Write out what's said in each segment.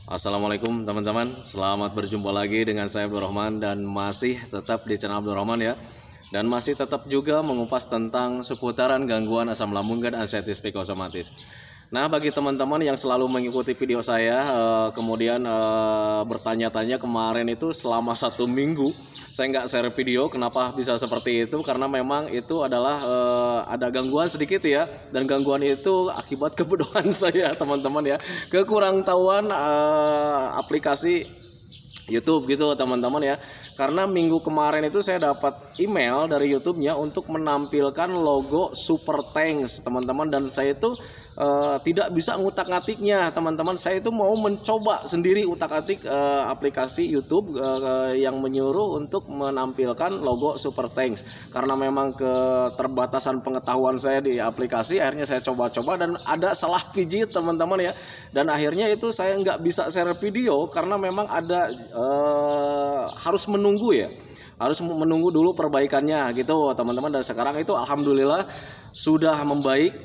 Assalamualaikum teman-teman, selamat berjumpa lagi dengan saya Abdul Rahman dan masih tetap di channel Abdul Rahman ya. Dan masih tetap juga mengupas tentang seputaran gangguan asam lambung dan anxiety psikosomatis. Nah, bagi teman-teman yang selalu mengikuti video saya, kemudian bertanya-tanya kemarin itu selama 1 minggu saya nggak share video, kenapa bisa seperti itu? Karena memang itu adalah ada gangguan sedikit ya, dan gangguan itu akibat kebodohan saya teman-teman ya, kekurang tahuan aplikasi YouTube gitu teman-teman ya. Karena minggu kemarin itu saya dapat email dari YouTube-nya untuk menampilkan logo Super Thanks teman-teman, dan saya itu tidak bisa ngutak-ngatiknya teman-teman. Saya itu mau mencoba sendiri utak-atik aplikasi YouTube yang menyuruh untuk menampilkan logo Super Thanks. Karena memang keterbatasan pengetahuan saya di aplikasi, akhirnya saya coba-coba dan ada salah pijit teman-teman ya. Dan akhirnya itu saya nggak bisa share video karena memang ada harus menunggu ya, harus menunggu dulu perbaikannya gitu teman-teman. Dan sekarang itu alhamdulillah sudah membaik.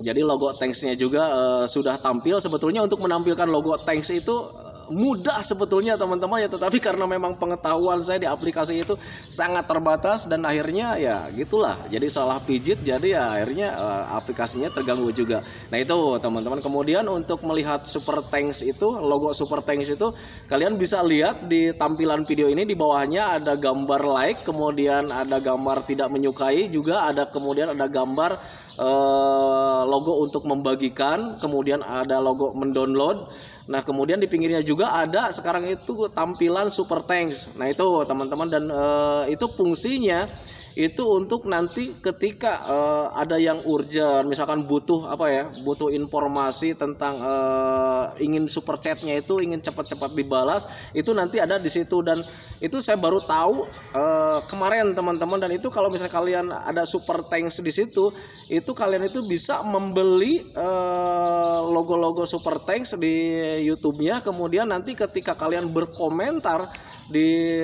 Jadi logo thanks-nya juga sudah tampil. Sebetulnya untuk menampilkan logo thanks itu mudah sebetulnya teman-teman ya, tetapi karena memang pengetahuan saya di aplikasi itu sangat terbatas dan akhirnya ya gitulah, jadi salah pijit, jadi ya akhirnya aplikasinya terganggu juga. Nah itu teman-teman. Kemudian untuk melihat Super Thanks itu, logo Super Thanks itu, kalian bisa lihat di tampilan video ini, di bawahnya ada gambar like, kemudian ada gambar tidak menyukai, juga ada kemudian ada gambar logo untuk membagikan, kemudian ada logo mendownload. Nah kemudian di pinggirnya juga ada sekarang itu tampilan Super Thanks. Nah itu teman-teman, dan itu fungsinya itu untuk nanti ketika ada yang urgent, misalkan butuh apa ya, butuh informasi tentang ingin super chatnya itu ingin cepat-cepat dibalas, itu nanti ada di situ. Dan itu saya baru tahu kemarin teman-teman. Dan itu kalau misalnya kalian ada Super Thanks di situ, itu kalian itu bisa membeli logo-logo Super Thanks di YouTube-nya. Kemudian nanti ketika kalian berkomentar di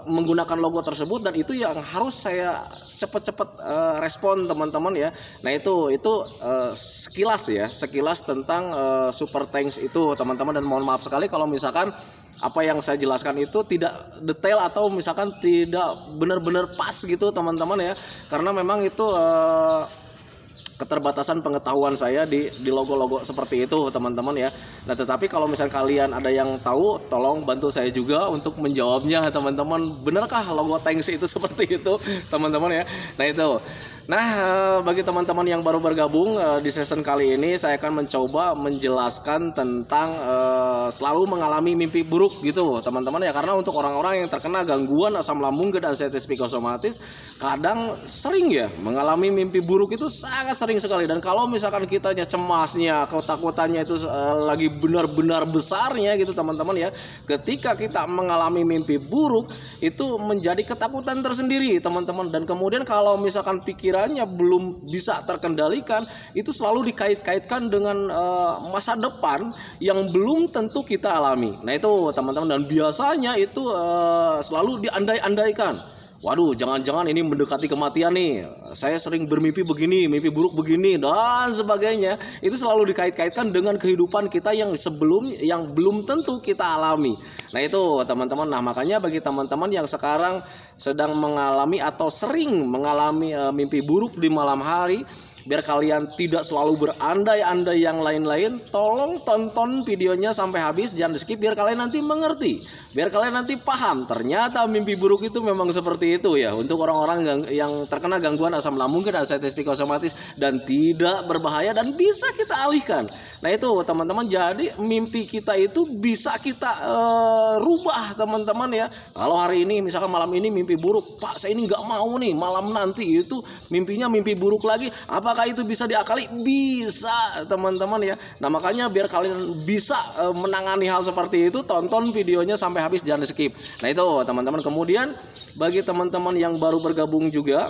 menggunakan logo tersebut, dan itu yang harus saya cepat-cepat respon teman-teman ya. Nah itu sekilas ya, sekilas tentang Super Thanks itu teman-teman. Dan mohon maaf sekali kalau misalkan apa yang saya jelaskan itu tidak detail atau misalkan tidak benar-benar pas gitu teman-teman ya, karena memang itu keterbatasan pengetahuan saya di logo-logo seperti itu teman-teman ya. Nah tetapi kalau misalnya kalian ada yang tahu, tolong bantu saya juga untuk menjawabnya teman-teman. Benarkah logo thanks itu seperti itu teman-teman ya? Nah itu. Nah bagi teman-teman yang baru bergabung di season kali ini, saya akan mencoba menjelaskan tentang selalu mengalami mimpi buruk gitu teman-teman ya. Karena untuk orang-orang yang terkena gangguan asam lambung dan anxiety psikosomatis, kadang sering ya mengalami mimpi buruk itu sangat sering sekali. Dan kalau misalkan kitanya cemasnya, ketakutannya itu lagi benar-benar besarnya gitu teman-teman ya, ketika kita mengalami mimpi buruk itu menjadi ketakutan tersendiri teman-teman. Dan kemudian kalau misalkan pikirannya belum bisa terkendalikan, itu selalu dikait-kaitkan dengan masa depan yang belum tentu kita alami. Nah itu teman-teman, dan biasanya itu selalu diandai-andaikan. Waduh, jangan-jangan ini mendekati kematian nih. Saya sering bermimpi begini, mimpi buruk begini, dan sebagainya. Itu selalu dikait-kaitkan dengan kehidupan kita yang belum tentu kita alami. Nah itu teman-teman. Nah makanya bagi teman-teman yang sekarang sedang mengalami atau sering mengalami mimpi buruk di malam hari, biar kalian tidak selalu berandai-andai yang lain-lain, tolong tonton videonya sampai habis, jangan di skip, biar kalian nanti mengerti, biar kalian nanti paham ternyata mimpi buruk itu memang seperti itu ya, untuk orang-orang yang terkena gangguan asam lambung dan anxiety psikosomatis, dan tidak berbahaya dan bisa kita alihkan. Nah itu teman-teman, jadi mimpi kita itu bisa kita rubah teman-teman ya. Kalau hari ini misalkan malam ini mimpi buruk, Pak saya ini nggak mau nih malam nanti itu mimpinya mimpi buruk lagi, apakah itu bisa diakali? Bisa teman-teman ya. Nah makanya biar kalian bisa menangani hal seperti itu, tonton videonya sampai habis, jangan di skip. Nah itu teman-teman. Kemudian bagi teman-teman yang baru bergabung juga,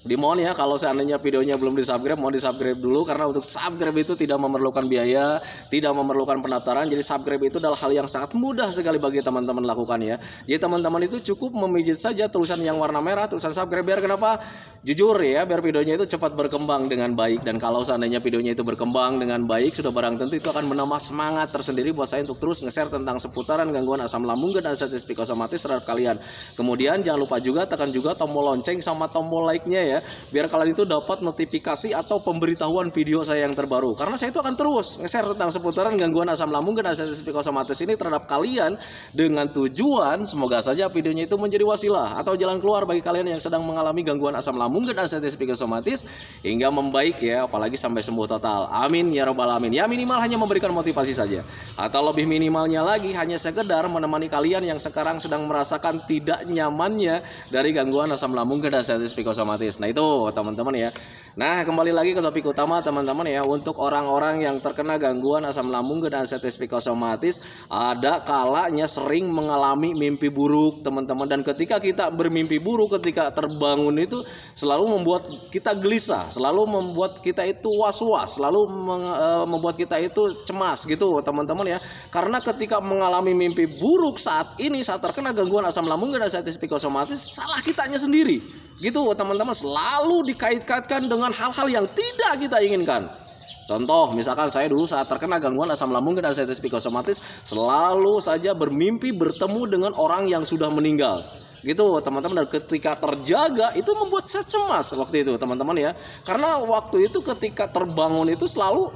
Dimohon ya kalau seandainya videonya belum di-subscribe, mohon di-subscribe dulu, karena untuk subscribe itu tidak memerlukan biaya, tidak memerlukan pendaftaran. Jadi subscribe itu adalah hal yang sangat mudah sekali bagi teman-teman lakukan ya. Jadi teman-teman itu cukup memijit saja tulisan yang warna merah, tulisan subscribe. Biar kenapa? Jujur ya, biar videonya itu cepat berkembang dengan baik. Dan kalau seandainya videonya itu berkembang dengan baik, sudah barang tentu itu akan menambah semangat tersendiri buat saya untuk terus nge-share tentang seputaran gangguan asam lambung dan anestesi psikosomatis terhadap kalian. Kemudian jangan lupa juga tekan juga tombol lonceng sama tombol like-nya ya, biar kalian itu dapat notifikasi atau pemberitahuan video saya yang terbaru. Karena saya itu akan terus nge-share tentang seputaran gangguan asam lambung dan anestesi psikosomatis ini terhadap kalian, dengan tujuan semoga saja videonya itu menjadi wasilah atau jalan keluar bagi kalian yang sedang mengalami gangguan asam lambung dan anestesi psikosomatis hingga membaik ya, apalagi sampai sembuh total. Amin ya robbal alamin. Ya minimal hanya memberikan motivasi saja, atau lebih minimalnya lagi hanya sekedar menemani kalian yang sekarang sedang merasakan tidak nyamannya dari gangguan asam lambung dan anestesi psikosomatis. Nah itu teman-teman ya. Nah kembali lagi ke topik utama teman-teman ya. Untuk orang-orang yang terkena gangguan asam lambung dan anestesi psikosomatis, ada kalanya sering mengalami mimpi buruk teman-teman. Dan ketika kita bermimpi buruk, ketika terbangun itu selalu membuat kita gelisah, selalu membuat kita itu was-was, selalu membuat kita itu cemas gitu teman-teman ya. Karena ketika mengalami mimpi buruk saat ini, saat terkena gangguan asam lambung dan anestesi psikosomatis, salah kitanya sendiri gitu teman-teman, selalu dikait-kaitkan dengan hal-hal yang tidak kita inginkan. Contoh, misalkan saya dulu saat terkena gangguan asam lambung dan anestesi psikosomatis, selalu saja bermimpi bertemu dengan orang yang sudah meninggal gitu teman-teman. Dan ketika terjaga itu membuat saya cemas waktu itu teman-teman ya, karena waktu itu ketika terbangun itu selalu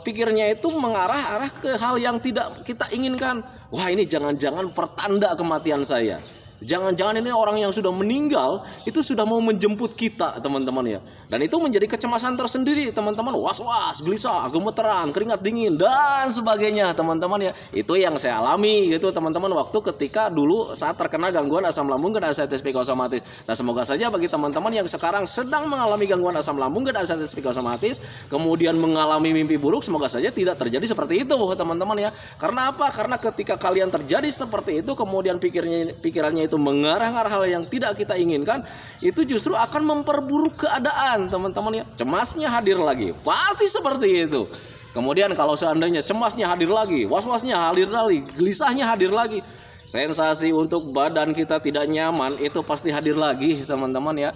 pikirnya itu mengarah ke hal yang tidak kita inginkan. Wah ini jangan-jangan pertanda kematian saya, jangan-jangan ini orang yang sudah meninggal itu sudah mau menjemput kita teman-teman ya. Dan itu menjadi kecemasan tersendiri teman-teman, was-was, gelisah, gemeteran, keringat dingin dan sebagainya teman-teman ya. Itu yang saya alami gitu teman-teman waktu ketika dulu saat terkena gangguan asam lambung dan anestesi psikosomatis. Nah semoga saja bagi teman-teman yang sekarang sedang mengalami gangguan asam lambung dan anestesi psikosomatis kemudian mengalami mimpi buruk, semoga saja tidak terjadi seperti itu teman-teman ya. Karena apa? Karena ketika kalian terjadi seperti itu kemudian pikirannya itu mengarah hal yang tidak kita inginkan, itu justru akan memperburuk keadaan teman-teman ya. Cemasnya hadir lagi, pasti seperti itu. Kemudian kalau seandainya cemasnya hadir lagi, was-wasnya hadir lagi, gelisahnya hadir lagi, sensasi untuk badan kita tidak nyaman itu pasti hadir lagi teman-teman ya.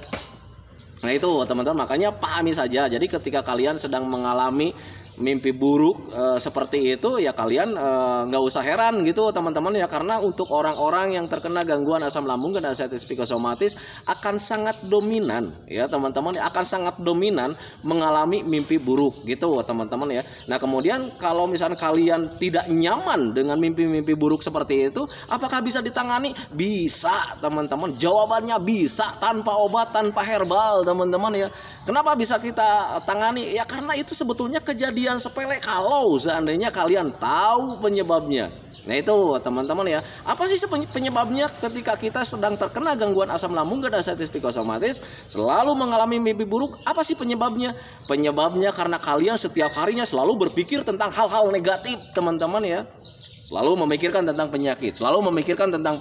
Nah itu teman-teman, makanya pahami saja. Jadi ketika kalian sedang mengalami mimpi buruk seperti itu ya, kalian nggak usah heran gitu teman-teman ya. Karena untuk orang-orang yang terkena gangguan asam lambung dan anestesi psikosomatis akan sangat dominan ya teman-teman, akan sangat dominan mengalami mimpi buruk gitu teman-teman ya. Nah kemudian kalau misalnya kalian tidak nyaman dengan mimpi-mimpi buruk seperti itu, apakah bisa ditangani? Bisa teman-teman, jawabannya bisa, tanpa obat, tanpa herbal teman-teman ya. Kenapa bisa kita tangani? Ya karena itu sebetulnya kejadian sepele kalau seandainya kalian tahu penyebabnya. Nah itu teman-teman ya. Apa sih penyebabnya ketika kita sedang terkena gangguan asam lambung dan anestesi psikosomatis selalu mengalami mimpi buruk? Apa sih penyebabnya? Penyebabnya karena kalian setiap harinya selalu berpikir tentang hal-hal negatif teman-teman ya. Selalu memikirkan tentang penyakit, selalu memikirkan tentang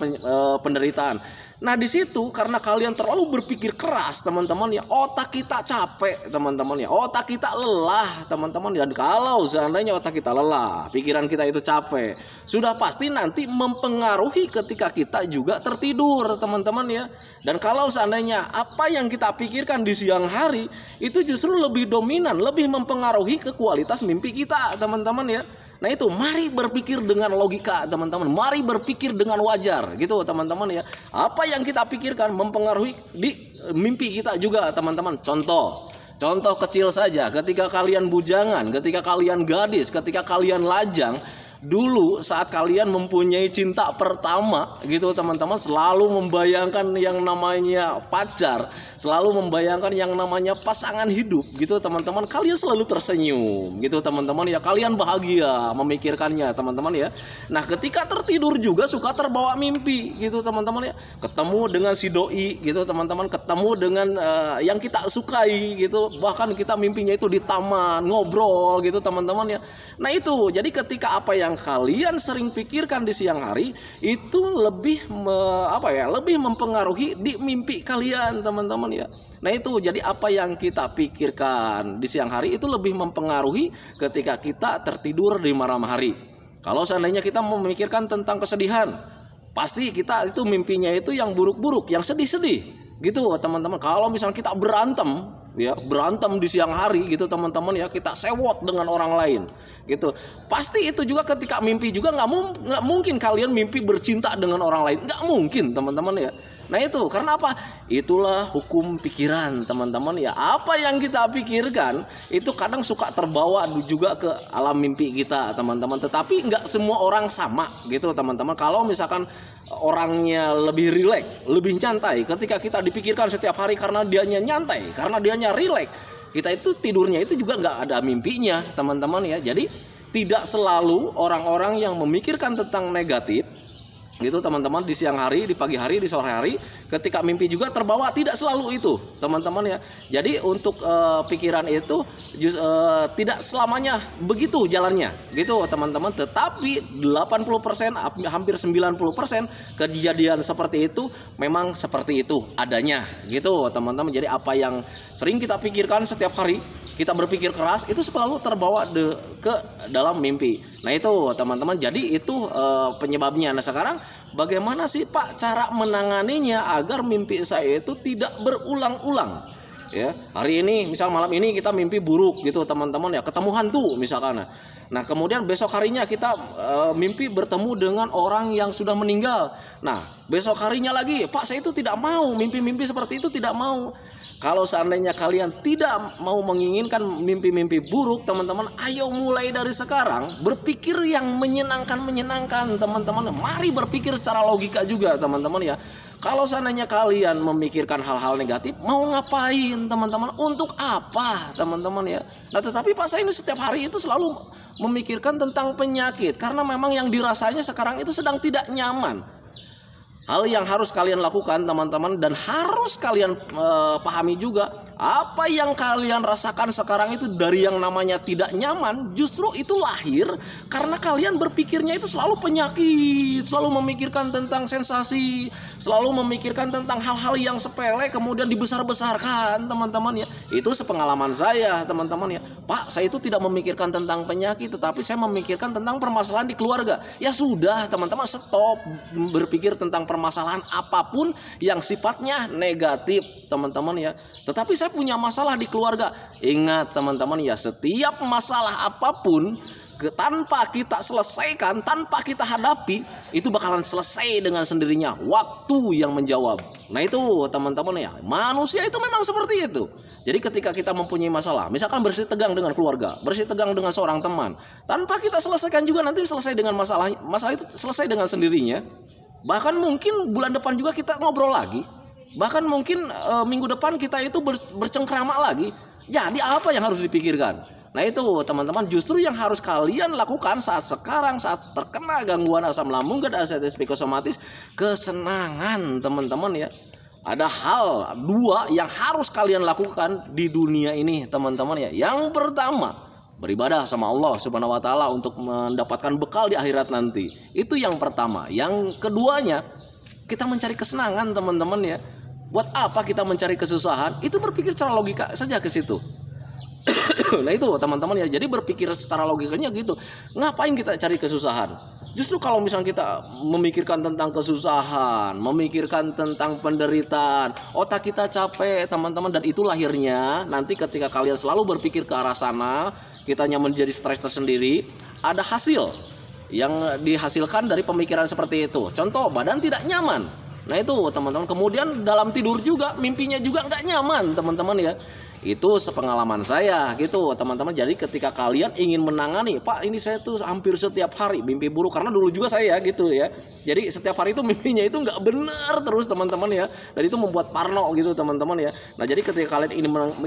penderitaan. Nah di situ karena kalian terlalu berpikir keras teman-teman ya, otak kita capek teman-teman ya, otak kita lelah teman-teman. Dan kalau seandainya otak kita lelah, pikiran kita itu capek, sudah pasti nanti mempengaruhi ketika kita juga tertidur teman-teman ya. Dan kalau seandainya apa yang kita pikirkan di siang hari itu justru lebih dominan, lebih mempengaruhi ke kualitas mimpi kita teman-teman ya. Nah itu, mari berpikir dengan logika teman-teman, mari berpikir dengan wajar gitu teman-teman ya. Apa yang kita pikirkan mempengaruhi di mimpi kita juga teman-teman. Contoh kecil saja, ketika kalian bujangan, ketika kalian gadis, ketika kalian lajang, dulu saat kalian mempunyai cinta pertama gitu teman-teman, selalu membayangkan yang namanya pacar, selalu membayangkan yang namanya pasangan hidup gitu teman-teman. Kalian selalu tersenyum gitu teman-teman ya, kalian bahagia memikirkannya teman-teman ya. Nah ketika tertidur juga suka terbawa mimpi gitu teman-teman ya, ketemu dengan si doi gitu teman-teman, ketemu dengan yang kita sukai gitu, bahkan kita mimpinya itu di taman ngobrol gitu teman-teman ya. Nah itu, jadi ketika apa yang yang kalian sering pikirkan di siang hari itu lebih lebih mempengaruhi di mimpi kalian, teman-teman ya. Nah itu, jadi apa yang kita pikirkan di siang hari itu lebih mempengaruhi ketika kita tertidur di malam hari. Kalau seandainya kita memikirkan tentang kesedihan, pasti kita itu mimpinya itu yang buruk-buruk, yang sedih-sedih gitu, teman-teman. Kalau misalnya kita berantem di siang hari gitu, teman-teman ya, kita sewot dengan orang lain gitu, pasti itu juga ketika mimpi juga nggak mungkin kalian mimpi bercinta dengan orang lain, nggak mungkin, teman-teman ya. Nah itu karena apa? Itulah hukum pikiran, teman-teman ya. Apa yang kita pikirkan itu kadang suka terbawa juga ke alam mimpi kita, teman-teman. Tetapi nggak semua orang sama gitu, teman-teman. Kalau misalkan orangnya lebih rileks, lebih nyantai, ketika kita dipikirkan setiap hari karena dianya nyantai, karena dianya rileks, kita itu tidurnya itu juga nggak ada mimpinya, teman-teman ya. Jadi tidak selalu orang-orang yang memikirkan tentang negatif gitu, teman-teman, di siang hari, di pagi hari, di sore hari, ketika mimpi juga terbawa, tidak selalu itu, teman-teman ya. Jadi untuk pikiran itu tidak selamanya begitu jalannya gitu, teman-teman. Tetapi 80%, hampir 90% kejadian seperti itu memang seperti itu adanya gitu, teman-teman. Jadi apa yang sering kita pikirkan setiap hari, kita berpikir keras, itu selalu terbawa ke dalam mimpi. Nah itu, teman-teman, jadi itu penyebabnya. Nah sekarang bagaimana sih Pak cara menanganinya agar mimpi saya itu tidak berulang-ulang? Ya, hari ini misal malam ini kita mimpi buruk gitu, teman-teman ya, ketemu hantu misalkan. Nah kemudian besok harinya kita mimpi bertemu dengan orang yang sudah meninggal. Nah besok harinya lagi, Pak saya itu tidak mau mimpi-mimpi seperti itu, tidak mau. Kalau seandainya kalian tidak mau menginginkan mimpi-mimpi buruk, teman-teman, ayo mulai dari sekarang berpikir yang menyenangkan, teman-teman. Mari berpikir secara logika juga, teman-teman ya. Kalau seandainya kalian memikirkan hal-hal negatif, mau ngapain, teman-teman? Untuk apa, teman-teman ya? Nah, tetapi Pak saya ini setiap hari itu selalu memikirkan tentang penyakit, karena memang yang dirasanya sekarang itu sedang tidak nyaman. Hal yang harus kalian lakukan, teman-teman, dan harus kalian pahami juga, apa yang kalian rasakan sekarang itu dari yang namanya tidak nyaman, justru itu lahir karena kalian berpikirnya itu selalu penyakit, selalu memikirkan tentang sensasi, selalu memikirkan tentang hal-hal yang sepele kemudian dibesar-besarkan, teman-teman ya. Itu sepengalaman saya, teman-teman ya. Pak, saya itu tidak memikirkan tentang penyakit, tetapi saya memikirkan tentang permasalahan di keluarga. Ya sudah, teman-teman, stop berpikir tentang permasalahan apapun yang sifatnya negatif, teman-teman ya. Tetapi saya punya masalah di keluarga. Ingat, teman-teman ya, setiap masalah apapun tanpa kita selesaikan, tanpa kita hadapi, itu bakalan selesai dengan sendirinya. Waktu yang menjawab. Nah itu, teman-teman ya, manusia itu memang seperti itu. Jadi ketika kita mempunyai masalah, misalkan bersih tegang dengan keluarga, bersih tegang dengan seorang teman, tanpa kita selesaikan juga nanti selesai dengan masalah itu selesai dengan sendirinya. Bahkan mungkin bulan depan juga kita ngobrol lagi. Bahkan mungkin minggu depan kita itu bercengkrama lagi. Jadi apa yang harus dipikirkan? Nah itu, teman-teman, justru yang harus kalian lakukan saat sekarang, saat terkena gangguan asam lambung dan anxiety psikosomatis, kesenangan, teman-teman ya. Ada hal dua yang harus kalian lakukan di dunia ini, teman-teman ya. Yang pertama, beribadah sama Allah Subhanahu wa taala untuk mendapatkan bekal di akhirat nanti. Itu yang pertama. Yang keduanya, kita mencari kesenangan, teman-teman ya. Buat apa kita mencari kesusahan? Itu berpikir secara logika saja ke situ. Nah itu, teman-teman ya. Jadi berpikir secara logikanya gitu. Ngapain kita cari kesusahan? Justru kalau misalnya kita memikirkan tentang kesusahan, memikirkan tentang penderitaan, otak kita capek, teman-teman, dan itu lahirnya nanti ketika kalian selalu berpikir ke arah sana, kitanya menjadi stres tersendiri, ada hasil yang dihasilkan dari pemikiran seperti itu. Contoh, badan tidak nyaman. Nah itu, teman-teman. Kemudian dalam tidur juga, mimpinya juga nggak nyaman, teman-teman ya. Itu sepengalaman saya gitu, teman-teman. Jadi ketika kalian ingin menangani, Pak ini saya tuh hampir setiap hari mimpi buruk, karena dulu juga saya gitu ya. Jadi setiap hari itu mimpinya itu nggak benar terus, teman-teman ya. Dan itu membuat parno gitu, teman-teman ya. Nah jadi ketika kalian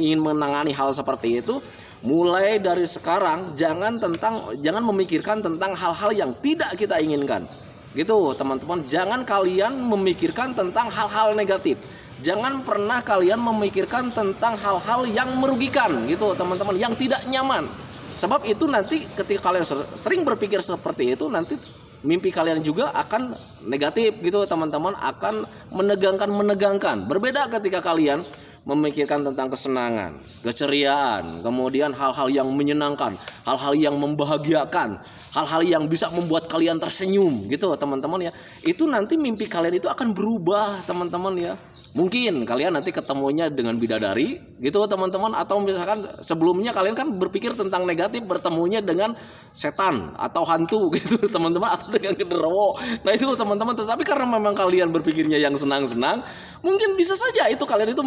ingin menangani hal seperti itu, mulai dari sekarang jangan memikirkan tentang hal-hal yang tidak kita inginkan gitu, teman-teman. Jangan kalian memikirkan tentang hal-hal negatif. Jangan pernah kalian memikirkan tentang hal-hal yang merugikan gitu, teman-teman, yang tidak nyaman. Sebab itu nanti ketika kalian sering berpikir seperti itu, nanti mimpi kalian juga akan negatif gitu teman-teman, akan menegangkan. Berbeda ketika kalian memikirkan tentang kesenangan, keceriaan, kemudian hal-hal yang menyenangkan, hal-hal yang membahagiakan, hal-hal yang bisa membuat kalian tersenyum gitu teman-teman ya. Itu nanti mimpi kalian itu akan berubah teman-teman ya. Mungkin kalian nanti ketemunya dengan bidadari gitu teman-teman, atau misalkan sebelumnya kalian kan berpikir tentang negatif, bertemunya dengan setan atau hantu gitu teman-teman, atau dengan genderuwo. Nah itu teman-teman, tetapi karena memang kalian berpikirnya yang senang-senang, mungkin bisa saja itu kalian itu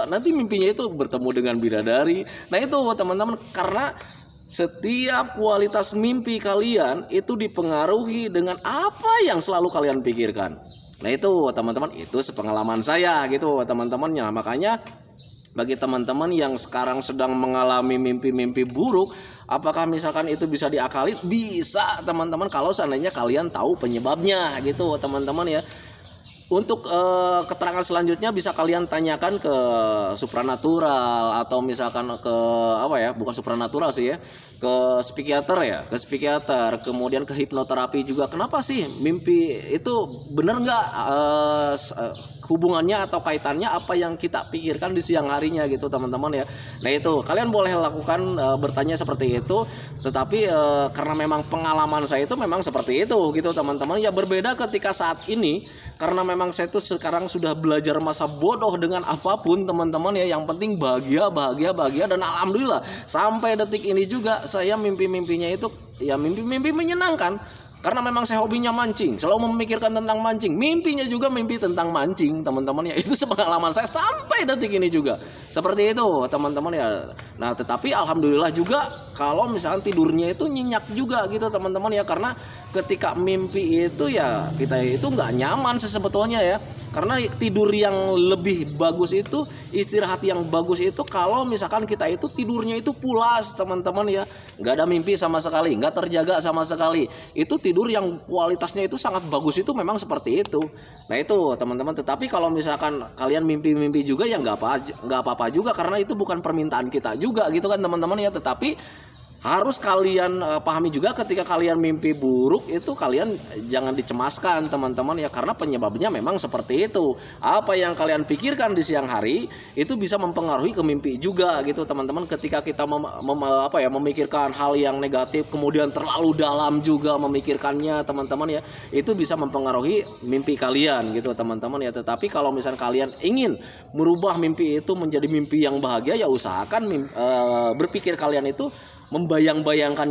nanti mimpinya itu bertemu dengan bidadari. Nah itu teman-teman, karena setiap kualitas mimpi kalian itu dipengaruhi dengan apa yang selalu kalian pikirkan. Nah itu teman-teman, itu sepengalaman saya gitu teman-temannya. Makanya bagi teman-teman yang sekarang sedang mengalami mimpi-mimpi buruk, apakah misalkan itu bisa diakali? Bisa teman-teman, kalau seandainya kalian tahu penyebabnya gitu teman-teman ya. Untuk keterangan selanjutnya bisa kalian tanyakan ke supranatural, atau misalkan ke bukan supranatural sih ya, ke psikiater, kemudian ke hipnoterapi juga. Kenapa sih mimpi itu benar nggak hubungannya atau kaitannya apa yang kita pikirkan di siang harinya gitu teman-teman ya. Nah itu kalian boleh lakukan bertanya seperti itu, tetapi karena memang pengalaman saya itu memang seperti itu gitu teman-teman ya. Berbeda ketika saat ini, karena memang saya tuh sekarang sudah belajar masa bodoh dengan apapun teman-teman ya. Yang penting bahagia, dan alhamdulillah sampai detik ini juga saya mimpi-mimpinya itu ya mimpi-mimpi menyenangkan. Karena memang saya hobinya mancing, selalu memikirkan tentang mancing, mimpinya juga mimpi tentang mancing teman-teman ya. Itu sepengalaman saya sampai detik ini juga seperti itu teman-teman ya. Nah tetapi alhamdulillah juga kalau misalkan tidurnya itu nyenyak juga gitu teman-teman ya. Karena ketika mimpi itu ya kita itu nggak nyaman sebetulnya ya. Karena tidur yang lebih bagus itu, istirahat yang bagus itu kalau misalkan kita itu tidurnya itu pulas teman-teman ya. Nggak ada mimpi sama sekali, nggak terjaga sama sekali. Itu tidur yang kualitasnya itu sangat bagus itu memang seperti itu. Nah itu teman-teman, tetapi kalau misalkan kalian mimpi-mimpi juga ya nggak apa-apa juga, karena itu bukan permintaan kita juga gitu kan teman-teman ya. Tetapi harus kalian pahami juga ketika kalian mimpi buruk itu kalian jangan dicemaskan teman-teman ya, karena penyebabnya memang seperti itu. Apa yang kalian pikirkan di siang hari itu bisa mempengaruhi ke mimpi juga gitu teman-teman. Ketika kita memikirkan hal yang negatif kemudian terlalu dalam juga memikirkannya teman-teman ya, itu bisa mempengaruhi mimpi kalian gitu teman-teman ya. Tetapi kalau misalnya kalian ingin merubah mimpi itu menjadi mimpi yang bahagia ya usahakan berpikir kalian itu membayangkan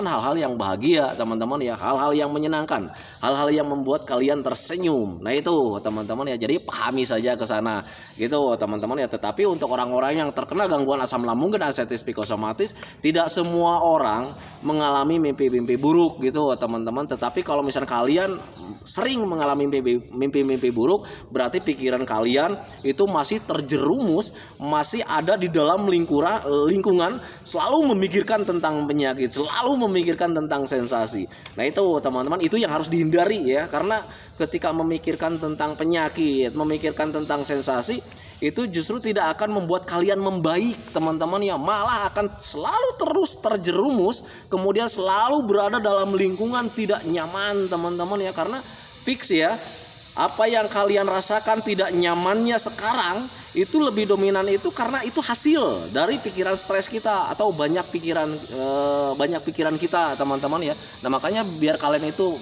hal-hal yang bahagia teman-teman ya, hal-hal yang menyenangkan, hal-hal yang membuat kalian tersenyum. Nah itu teman-teman ya, jadi pahami saja ke sana gitu teman-teman ya. Tetapi untuk orang-orang yang terkena gangguan asam lambung dan anxiety psikosomatis, tidak semua orang mengalami mimpi-mimpi buruk gitu teman-teman. Tetapi kalau misalnya kalian sering mengalami mimpi-mimpi buruk, berarti pikiran kalian itu masih terjerumus, masih ada di dalam lingkungan selalu memikirkan tentang penyakit, selalu memikirkan tentang sensasi. Nah itu teman-teman, itu yang harus dihindari ya. Karena ketika memikirkan tentang penyakit, memikirkan tentang sensasi, itu justru tidak akan membuat kalian membaik teman-teman ya. Malah akan selalu terus terjerumus, kemudian selalu berada dalam lingkungan tidak nyaman teman-teman ya. Karena fix ya, apa yang kalian rasakan tidak nyamannya sekarang itu lebih dominan itu karena itu hasil dari pikiran stres kita atau banyak pikiran kita teman-teman ya. Nah makanya biar kalian itu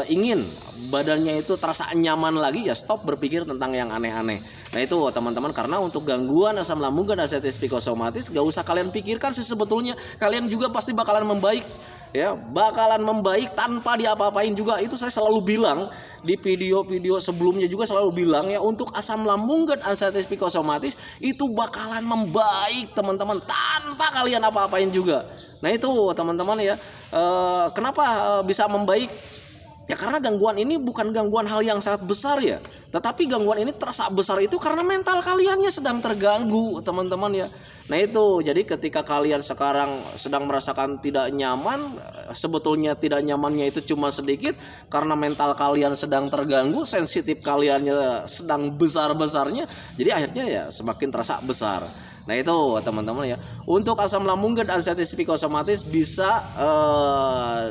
ingin badannya itu terasa nyaman lagi ya, stop berpikir tentang yang aneh-aneh. Nah itu teman-teman, karena untuk gangguan asam lambung dan anxiety psikosomatis gak usah kalian pikirkan sih, sebetulnya kalian juga pasti bakalan membaik ya, bakalan membaik tanpa diapa-apain juga. Itu saya selalu bilang di video-video sebelumnya juga, selalu bilang ya, untuk asam lambung dan anxiety psikosomatis itu bakalan membaik teman-teman tanpa kalian apa-apain juga. Nah itu teman-teman ya, kenapa bisa membaik? Ya karena gangguan ini bukan gangguan hal yang sangat besar ya, tetapi gangguan ini terasa besar itu karena mental kaliannya sedang terganggu teman-teman ya. Nah itu, jadi ketika kalian sekarang sedang merasakan tidak nyaman, sebetulnya tidak nyamannya itu cuma sedikit karena mental kalian sedang terganggu, sensitif kaliannya sedang besar-besarnya, jadi akhirnya ya semakin terasa besar. Nah itu teman-teman ya. Untuk asam lambung dan anestesi psikosomatis bisa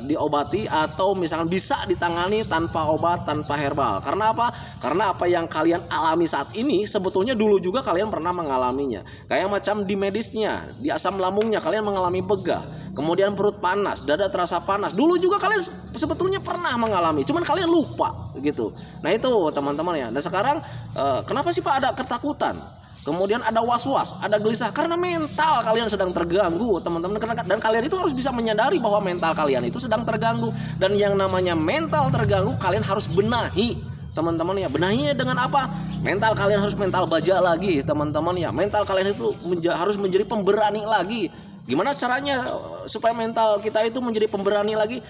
diobati atau misalkan bisa ditangani tanpa obat, tanpa herbal. Karena apa? Karena apa yang kalian alami saat ini sebetulnya dulu juga kalian pernah mengalaminya. Kayak macam di medisnya, di asam lambungnya kalian mengalami begah, kemudian perut panas, dada terasa panas. Dulu juga kalian sebetulnya pernah mengalami, cuman kalian lupa gitu. Nah itu teman-teman ya. Nah sekarang kenapa sih Pak ada ketakutan? Kemudian ada was-was, ada gelisah karena mental kalian sedang terganggu, teman-teman. Dan kalian itu harus bisa menyadari bahwa mental kalian itu sedang terganggu. Dan yang namanya mental terganggu kalian harus benahi, teman-teman ya. Benahinya dengan apa? Mental kalian harus mental baja lagi, teman-teman ya. Mental kalian itu harus menjadi pemberani lagi. Gimana caranya supaya mental kita itu menjadi pemberani lagi?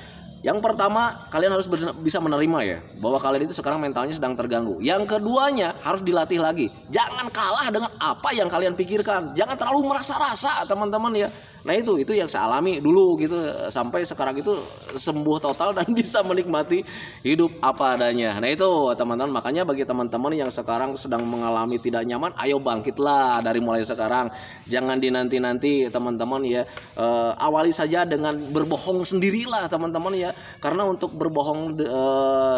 Yang pertama, kalian harus bisa menerima ya bahwa kalian itu sekarang mentalnya sedang terganggu. Yang keduanya, harus dilatih lagi. Jangan kalah dengan apa yang kalian pikirkan. Jangan terlalu merasa-rasa, teman-teman ya. Nah itu yang saya alami dulu gitu, sampai sekarang itu sembuh total dan bisa menikmati hidup apa adanya. Nah itu teman-teman, makanya bagi teman-teman yang sekarang sedang mengalami tidak nyaman, ayo bangkitlah dari mulai sekarang. Jangan dinanti-nanti teman-teman ya. Awali saja dengan berbohong sendirilah teman-teman ya. Karena untuk berbohong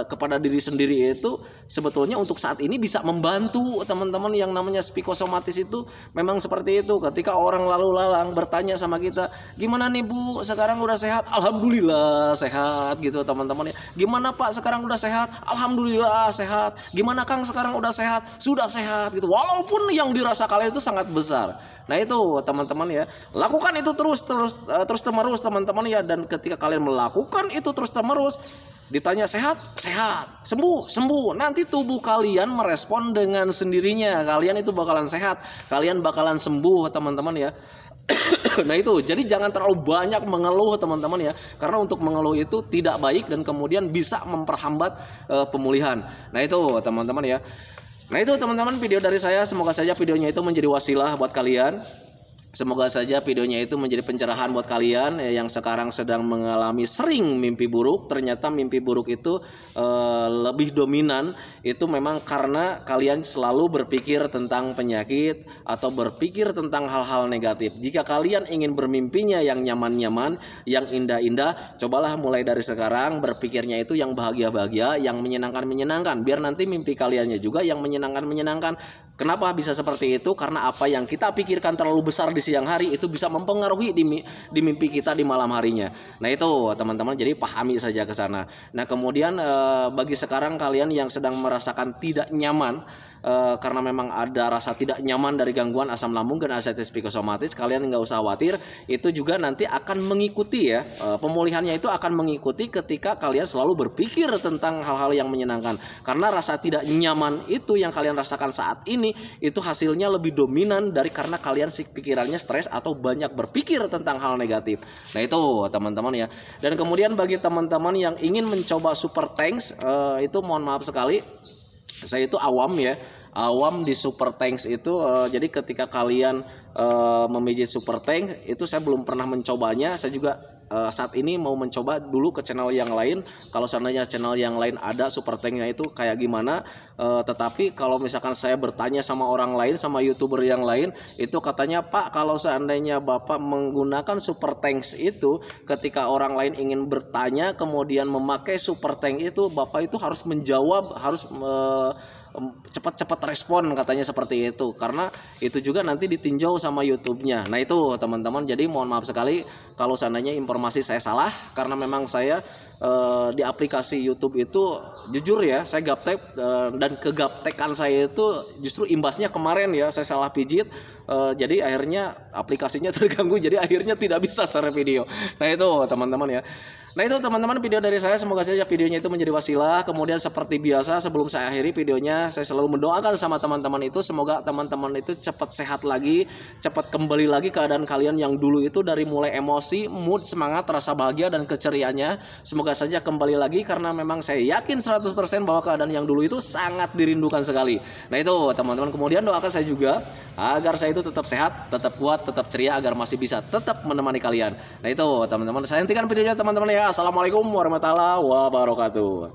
kepada diri sendiri itu sebetulnya untuk saat ini bisa membantu teman-teman. Yang namanya psikosomatis itu memang seperti itu. Ketika orang lalu lalang bertanya sama kita, gimana nih Bu, sekarang udah sehat? Alhamdulillah sehat gitu teman-teman ya. Gimana Pak, sekarang udah sehat? Alhamdulillah sehat. Gimana Kang, sekarang udah sehat? Sudah sehat gitu. Walaupun yang dirasa kalian itu sangat besar. Nah itu teman-teman ya, lakukan itu terus temerus teman-teman ya. Dan ketika kalian melakukan itu terus temerus, ditanya sehat, sembuh, nanti tubuh kalian merespon dengan sendirinya. Kalian itu bakalan sehat, kalian bakalan sembuh teman-teman ya. Nah itu, jadi jangan terlalu banyak mengeluh teman-teman ya, karena untuk mengeluh itu tidak baik dan kemudian bisa memperhambat pemulihan. Nah itu teman-teman ya. Nah itu teman-teman video dari saya, semoga saja videonya itu menjadi wasilah buat kalian. Semoga saja videonya itu menjadi pencerahan buat kalian yang sekarang sedang mengalami sering mimpi buruk. Ternyata mimpi buruk itu lebih dominan itu memang karena kalian selalu berpikir tentang penyakit atau berpikir tentang hal-hal negatif. Jika kalian ingin bermimpinya yang nyaman-nyaman, yang indah-indah, cobalah mulai dari sekarang berpikirnya itu yang bahagia-bahagia, yang menyenangkan-menyenangkan. Biar nanti mimpi kaliannya juga yang menyenangkan-menyenangkan. Kenapa bisa seperti itu? Karena apa yang kita pikirkan terlalu besar di siang hari itu bisa mempengaruhi di mimpi kita di malam harinya. Nah itu teman-teman, jadi pahami saja ke sana. Nah kemudian bagi sekarang kalian yang sedang merasakan tidak nyaman karena memang ada rasa tidak nyaman dari gangguan asam lambung dan anestesi psikosomatis, kalian nggak usah khawatir. Itu juga nanti akan mengikuti ya, pemulihannya itu akan mengikuti ketika kalian selalu berpikir tentang hal-hal yang menyenangkan. Karena rasa tidak nyaman itu yang kalian rasakan saat ini itu hasilnya lebih dominan dari karena kalian pikirannya stres atau banyak berpikir tentang hal negatif. Nah itu teman-teman ya. Dan kemudian bagi teman-teman yang ingin mencoba super tanks, itu mohon maaf sekali, saya itu awam ya, awam di super tanks itu. Jadi ketika kalian memijit super tanks itu saya belum pernah mencobanya. Saya juga saat ini mau mencoba dulu ke channel yang lain. Kalau seandainya channel yang lain ada super tanknya itu kayak gimana, tetapi kalau misalkan saya bertanya sama orang lain, sama YouTuber yang lain, itu katanya Pak, kalau seandainya Bapak menggunakan super tanks itu, ketika orang lain ingin bertanya kemudian memakai super tank itu, Bapak itu harus menjawab, harus cepat-cepat respon, katanya seperti itu. Karena itu juga nanti ditinjau sama YouTube-nya. Nah itu teman-teman, jadi mohon maaf sekali kalau seandainya informasi saya salah, karena memang saya di aplikasi YouTube itu jujur ya, saya gaptek, dan kegaptekan saya itu justru imbasnya kemarin ya, saya salah pijit, jadi akhirnya aplikasinya terganggu, jadi akhirnya tidak bisa share video. Nah itu teman-teman ya. Nah itu teman-teman video dari saya, semoga saja videonya itu menjadi wasilah. Kemudian seperti biasa sebelum saya akhiri videonya, saya selalu mendoakan sama teman-teman itu, semoga teman-teman itu cepat sehat lagi, cepat kembali lagi keadaan kalian yang dulu itu, dari mulai emosi, mood, semangat, rasa bahagia dan keceriaannya. Semoga saja kembali lagi, karena memang saya yakin 100% bahwa keadaan yang dulu itu sangat dirindukan sekali. Nah itu teman-teman, kemudian doakan saya juga agar saya itu tetap sehat, tetap kuat, tetap ceria, agar masih bisa tetap menemani kalian. Nah itu teman-teman, saya hentikan videonya teman-teman ya. Assalamualaikum warahmatullahi wabarakatuh.